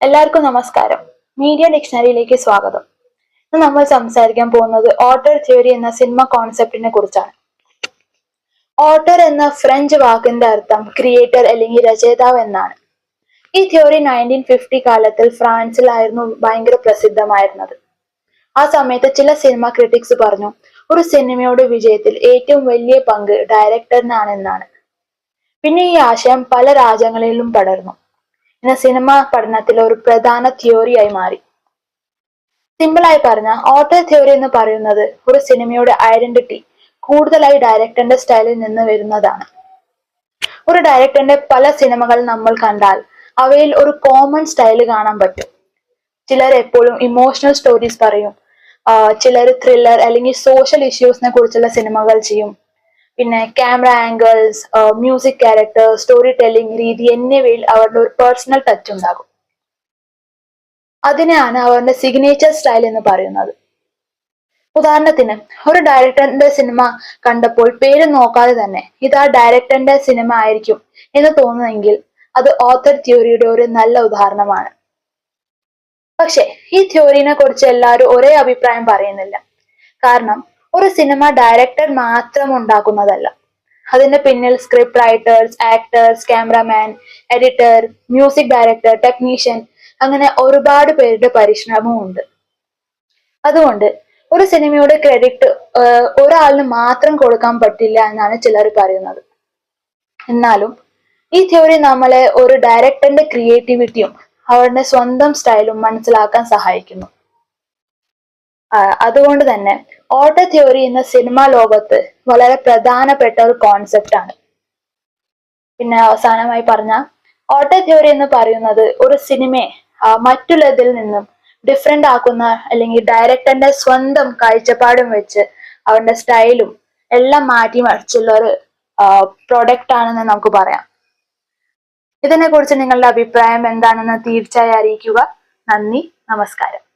എല്ലാവർക്കും നമസ്കാരം. മീഡിയ ഡിക്ഷണറിയിലേക്ക് സ്വാഗതം. ഇന്ന് നമ്മൾ സംസാരിക്കാൻ പോകുന്നത് ഓട്ടർ തിയറി എന്ന സിനിമ കോൺസെപ്റ്റിനെ കുറിച്ചാണ്. ഓട്ടർ എന്ന ഫ്രഞ്ച് വാക്കിന്റെ അർത്ഥം ക്രിയേറ്റർ അല്ലെങ്കിൽ രചയിതാവ് എന്നാണ്. ഈ തിയറി 1950 കാലത്തിൽ ഫ്രാൻസിലായിരുന്നു ഭയങ്കര പ്രസിദ്ധമായിരുന്നത്. ആ സമയത്ത് ചില സിനിമ ക്രിറ്റിക്സ് പറഞ്ഞു ഒരു സിനിമയുടെ വിജയത്തിൽ ഏറ്റവും വലിയ പങ്ക് ഡയറക്ടറിനാണെന്നാണ്. പിന്നെ ഈ ആശയം പല രാജ്യങ്ങളിലും പടർന്നു. എന്ന സിനിമ പഠനത്തിൽ ഒരു പ്രധാന തിയറിയായി മാറി. സിമ്പിളായി പറഞ്ഞ ഓട്ടർ തിയറി എന്ന് പറയുന്നത് ഒരു സിനിമയുടെ ഐഡന്റിറ്റി കൂടുതലായി ഡയറക്ടറിന്റെ സ്റ്റൈലിൽ നിന്ന് വരുന്നതാണ്. ഒരു ഡയറക്ടറിന്റെ പല സിനിമകൾ നമ്മൾ കണ്ടാൽ അവയിൽ ഒരു കോമൺ സ്റ്റൈല് കാണാൻ പറ്റും. ചിലർ എപ്പോഴും ഇമോഷണൽ സ്റ്റോറീസ് പറയും, ചിലർ ത്രില്ലർ അല്ലെങ്കിൽ സോഷ്യൽ ഇഷ്യൂസിനെ കുറിച്ചുള്ള സിനിമകൾ ചെയ്യും. പിന്നെ camera angles, music character, story telling രീതി എന്നിവയിൽ അവരുടെ ഒരു പേഴ്സണൽ ടച്ച് ഉണ്ടാകും. അതിനെയാണ് അവരുടെ സിഗ്നേച്ചർ സ്റ്റൈൽ എന്ന് പറയുന്നത്. ഉദാഹരണത്തിന് ഒരു ഡയറക്ടറിന്റെ സിനിമ കണ്ടപ്പോൾ പേര് നോക്കാതെ തന്നെ ഇത് ആ ഡയറക്ടറിന്റെ സിനിമ ആയിരിക്കും എന്ന് തോന്നുന്നെങ്കിൽ അത് ഓത്തർ തിയറിയുടെ ഒരു നല്ല ഉദാഹരണമാണ്. പക്ഷെ ഈ തിയറിനെ കുറിച്ച് എല്ലാവരും ഒരേ അഭിപ്രായം പറയുന്നില്ല. കാരണം ഒരു സിനിമ ഡയറക്ടർ മാത്രം ഉണ്ടാക്കുന്നതല്ല. അതിന്റെ പിന്നിൽ script writers, actors, cameraman, editor, music director, technician അങ്ങനെ ഒരുപാട് പേരുടെ പരിശ്രമവും ഉണ്ട്. അതുകൊണ്ട് ഒരു സിനിമയുടെ ക്രെഡിറ്റ് ഒരാളിന് മാത്രം കൊടുക്കാൻ പറ്റില്ല എന്നാണ് ചിലർ പറയുന്നത്. എന്നാലും ഈ തിയറി നമ്മളെ ഒരു ഡയറക്ടറിന്റെ ക്രിയേറ്റിവിറ്റിയും അവരുടെ സ്വന്തം സ്റ്റൈലും മനസ്സിലാക്കാൻ സഹായിക്കുന്നു. അതുകൊണ്ട് തന്നെ ഓട്ടർ തിയറി എന്ന സിനിമാ ലോകത്ത് വളരെ പ്രധാനപ്പെട്ട ഒരു കോൺസെപ്റ്റ് ആണ്. പിന്നെ അവസാനമായി പറഞ്ഞ ഓട്ടർ തിയറി എന്ന് പറയുന്നത് ഒരു സിനിമയെ മറ്റുള്ളതിൽ നിന്നും ഡിഫറെന്റ് ആക്കുന്ന അല്ലെങ്കിൽ ഡയറക്ടറിന്റെ സ്വന്തം കാഴ്ചപ്പാടും വെച്ച് അവരുടെ സ്റ്റൈലും എല്ലാം മാറ്റി മറിച്ചുള്ള ഒരു പ്രൊഡക്റ്റ് ആണെന്ന് നമുക്ക് പറയാം. ഇതിനെ കുറിച്ച് നിങ്ങളുടെ അഭിപ്രായം എന്താണെന്ന് തീർച്ചയായും അറിയിക്കുക. നന്ദി, നമസ്കാരം.